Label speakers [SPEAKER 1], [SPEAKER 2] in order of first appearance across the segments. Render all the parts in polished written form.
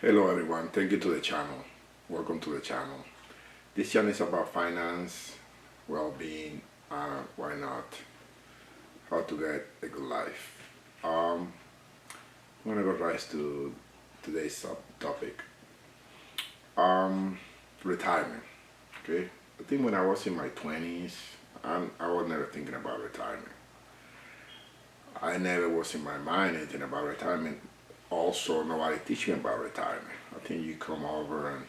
[SPEAKER 1] Hello everyone, thank you to the channel. Welcome to the channel. This channel is about finance, well-being, why not, how to get a good life. I'm gonna go right to today's topic. Um, Retirement, okay? I think when I was in my 20s, I was never thinking about retirement. I never was in my mind anything about retirement. Also, nobody teach me about retirement. I think you come over and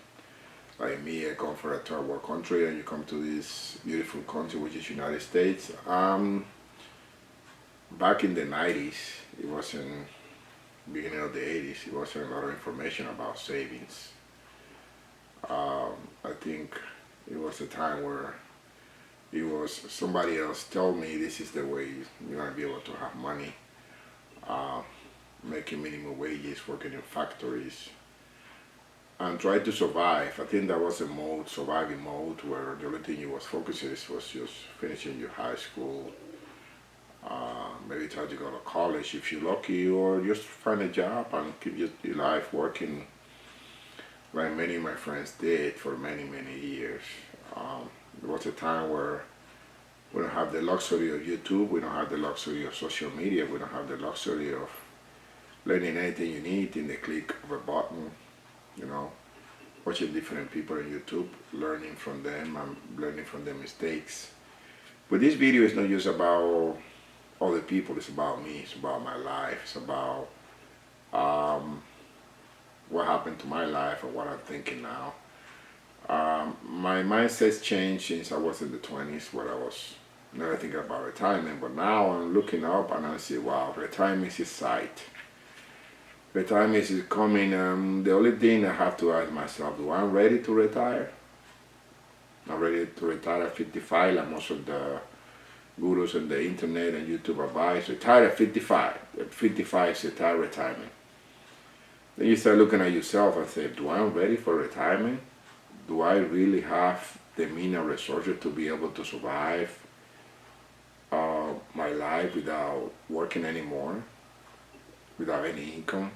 [SPEAKER 1] like me, I come from a third world country, and you come to this beautiful country, which is United States. Back in the 90s, it wasn't beginning of the 80s. It wasn't a lot of information about savings. I think it was a time where it was somebody else told me this is the way you're gonna be able to have money, uh, making minimum wages, working in factories, and try to survive. I think that was a mode, surviving mode, where the only thing you was focusing was just finishing your high school, maybe try to go to college if you're lucky, or just find a job and keep your life working like many of my friends did for many, many years. There was a time where we don't have the luxury of YouTube, we don't have the luxury of social media, we don't have the luxury of learning anything you need in the click of a button, you know, watching different people on YouTube, learning from them and learning from their mistakes. But this video is not just about other people, it's about me, it's about my life, it's about what happened to my life and what I'm thinking now. My mindset's changed since I was in the 20s, where I was never thinking about retirement, but now I'm looking up and I see, wow, retirement is in sight. Retirement is coming. The only thing I have to ask myself, do I'm ready to retire? I'm ready to retire at 55, like most of the gurus on the internet and YouTube advise. Retire at 55. At 55 is retirement. Then you start looking at yourself and say, do I'm ready for retirement? Do I really have the means and resources to be able to survive my life without working anymore, without any income?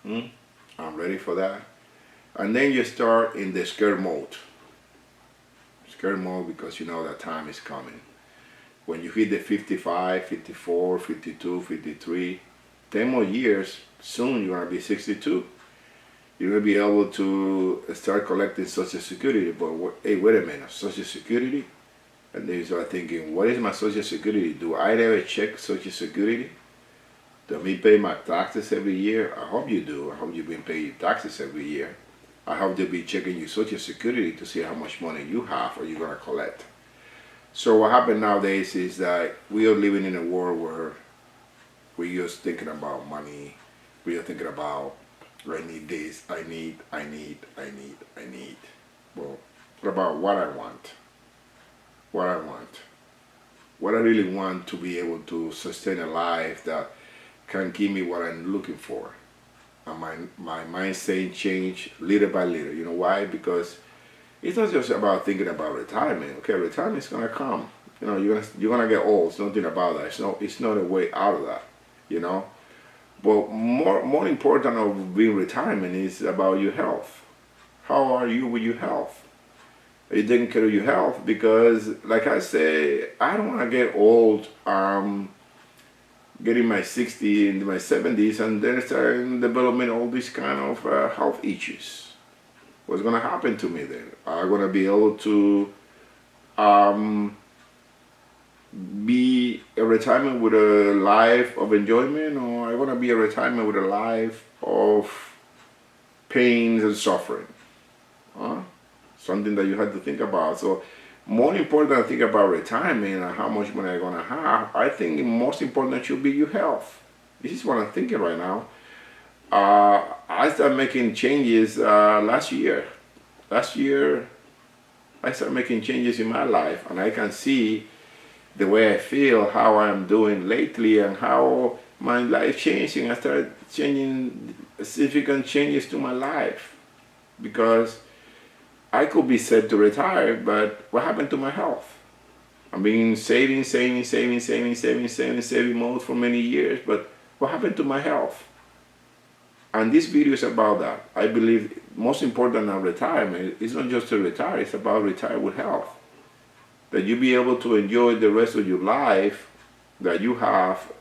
[SPEAKER 1] I'm ready for that. And then you start in the scared mode. Scared mode because you know that time is coming. When you hit the 55, 54, 52, 53, 10 more years, soon you're going to be 62. You're going to be able to start collecting Social Security. But hey, wait a minute, Social Security? And then you start thinking, what is my Social Security? Do I ever check Social Security? Do me pay my taxes every year? I hope you do. I hope you've been paying your taxes every year. I hope you'll be checking your Social Security to see how much money you have or you're going to collect. So what happened nowadays is that we are living in a world where we're just thinking about money. We are thinking about, I need this, I need. Well, what about what I want? What I want? What I really want to be able to sustain a life that can give me what I'm looking for. And my mindset change little by little. You know why? Because it's not just about thinking about retirement. Okay, retirement is gonna come. You know, you're gonna get old. It's nothing about that. It's not a way out of that. You know. But more important of being retirement is about your health. How are you with your health? Are you taking care of your health? Because, like I say, I don't want to get old. Getting my 60 into my 70s and then starting developing all these kind of health issues. What's going to happen to me then? Am I going to be able to be a retirement with a life of enjoyment, or I want to be a retirement with a life of pains and suffering? Huh? Something that you have to think about. So more important than think about retirement and how much money I'm going to have, I think most important should be your health. This is what I'm thinking right now. I started making changes last year. Last year, I started making changes in my life, and I can see the way I feel, how I'm doing lately, and how my life changing. I started changing significant changes to my life because I could be set to retire, but what happened to my health? I've been saving mode for many years, but what happened to my health? And this video is about that. I believe most important than retirement is not just to retire, it's about retire with health. That you be able to enjoy the rest of your life, that you have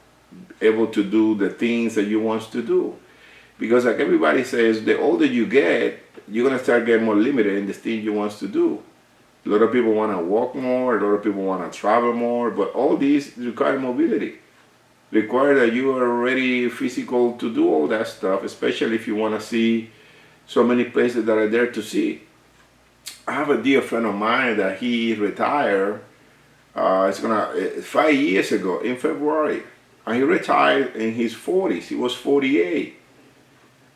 [SPEAKER 1] able to do the things that you want to do. Because like everybody says, the older you get, you're going to start getting more limited in the things you want to do. A lot of people want to walk more, a lot of people want to travel more, but all these require mobility. Require that you are already physical to do all that stuff, especially if you want to see so many places that are there to see. I have a dear friend of mine that he retired, 5 years ago in February. And he retired in his 40s. He was 48.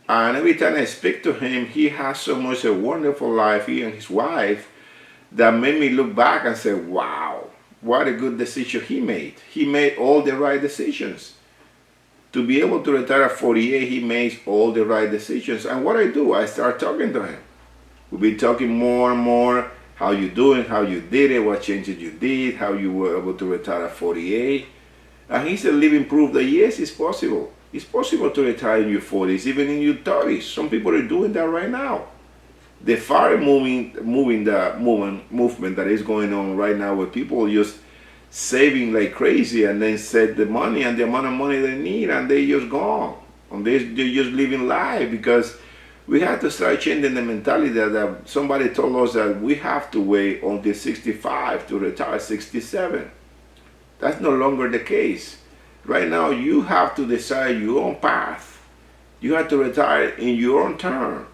[SPEAKER 1] And every time I speak to him, he has so much a wonderful life, he and his wife, that made me look back and say, wow, what a good decision he made. He made all the right decisions. To be able to retire at 48, he made all the right decisions. And what I do, I start talking to him. We'll be talking more and more, how you doing, how you did it, what changes you did, how you were able to retire at 48. And he's a living proof that yes, it's possible. It's possible to retire in your 40s, even in your 30s. Some people are doing that right now. The far movement that is going on right now, with people just saving like crazy and then set the money and the amount of money they need, and they just gone. And they're just living life, because we have to start changing the mentality that somebody told us that we have to wait until 65 to retire at 67. That's no longer the case. Right now, you have to decide your own path. You have to retire in your own term.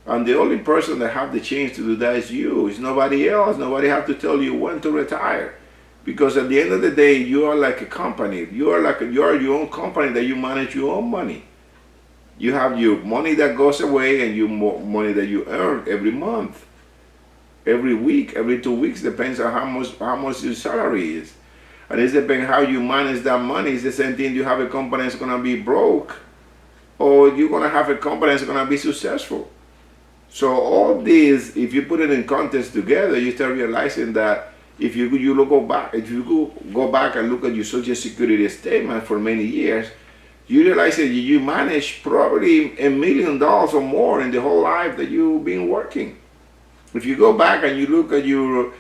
[SPEAKER 1] And the only person that have the chance to do that is you. It's nobody else. Nobody have to tell you when to retire. Because at the end of the day, you are like a company. You are your own company, that you manage your own money. You have your money that goes away and your money that you earn every month, every week, every 2 weeks, depends on how much your salary is. And it depends how you manage that money. It's the same thing. You have a company that's going to be broke, or you're going to have a company that's going to be successful. So all this, if you put it in context together, you start realizing that if you go back and look at your Social Security statement for many years, you realize that you manage probably $1 million or more in the whole life that you've been working. If you go back and you look at your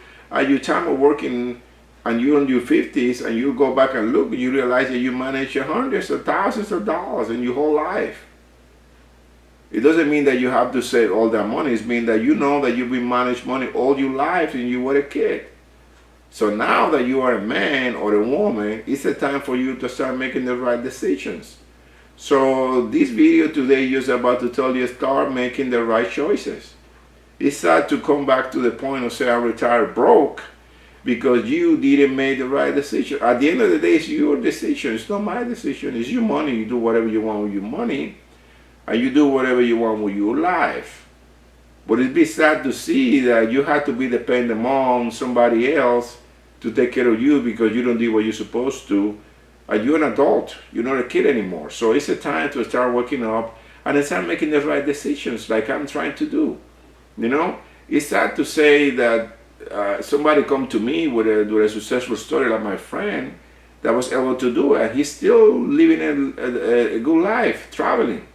[SPEAKER 1] time of working, and you're in your 50s, and you go back and look, you realize that you manage hundreds of thousands of dollars in your whole life. It doesn't mean that you have to save all that money. It means that you know that you've been managed money all your life and you were a kid. So now that you are a man or a woman, it's a time for you to start making the right decisions. So this video today is about to tell you, start making the right choices. It's sad to come back to the point of say I retired broke, because you didn't make the right decision. At the end of the day, it's your decision. It's not my decision. It's your money. You do whatever you want with your money, and you do whatever you want with your life. But it'd be sad to see that you have to be dependent on somebody else to take care of you, because you don't do what you're supposed to. And you're an adult. You're not a kid anymore. So it's a time to start waking up and start making the right decisions, like I'm trying to do. You know, it's sad to say that somebody come to me with a successful story like my friend that was able to do it. He's still living a good life, traveling.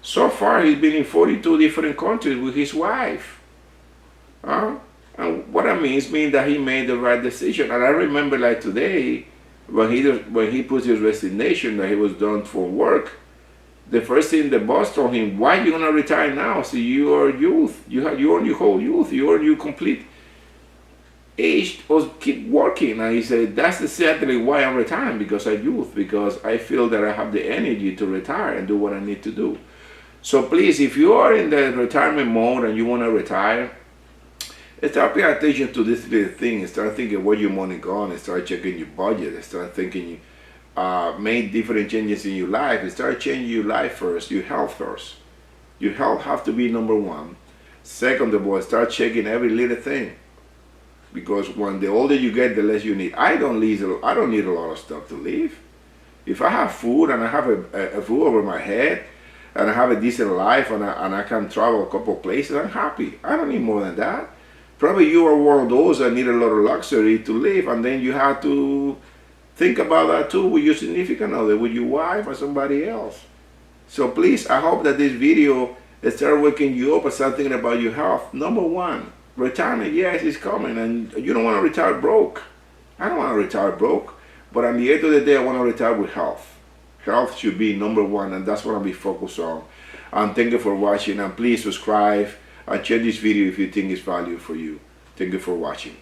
[SPEAKER 1] So far, he's been in 42 different countries with his wife. And what I mean that he made the right decision. And I remember like today, when he put his resignation that he was done for work, the first thing the boss told him, why are you going to retire now? See, you are youth. You earn your whole youth. You earn your complete age was keep working. And he said, that's exactly why I'm retiring, because I'm youth, because I feel that I have the energy to retire and do what I need to do. So please, if you are in the retirement mode and you want to retire, start paying attention to this little thing. Start thinking where your money gone, and start checking your budget. Start thinking, make different changes in your life, and start changing your life first, your health first. Your health have to be number one. Second of all, start checking every little thing. Because when the older you get, the less you need. I don't need a lot of stuff to live. If I have food and I have a roof over my head and I have a decent life and I can travel a couple of places, I'm happy. I don't need more than that. Probably you are one of those that need a lot of luxury to live, and then you have to think about that too with your significant other, with your wife or somebody else. So please, I hope that this video start waking you up and start thinking about your health. Number one, retirement, yes, it's coming, and you don't want to retire broke. I don't want to retire broke, but at the end of the day, I want to retire with health. Health should be number one, and that's what I'll be focused on. Thank you for watching, and please subscribe and share this video if you think it's value for you. Thank you for watching.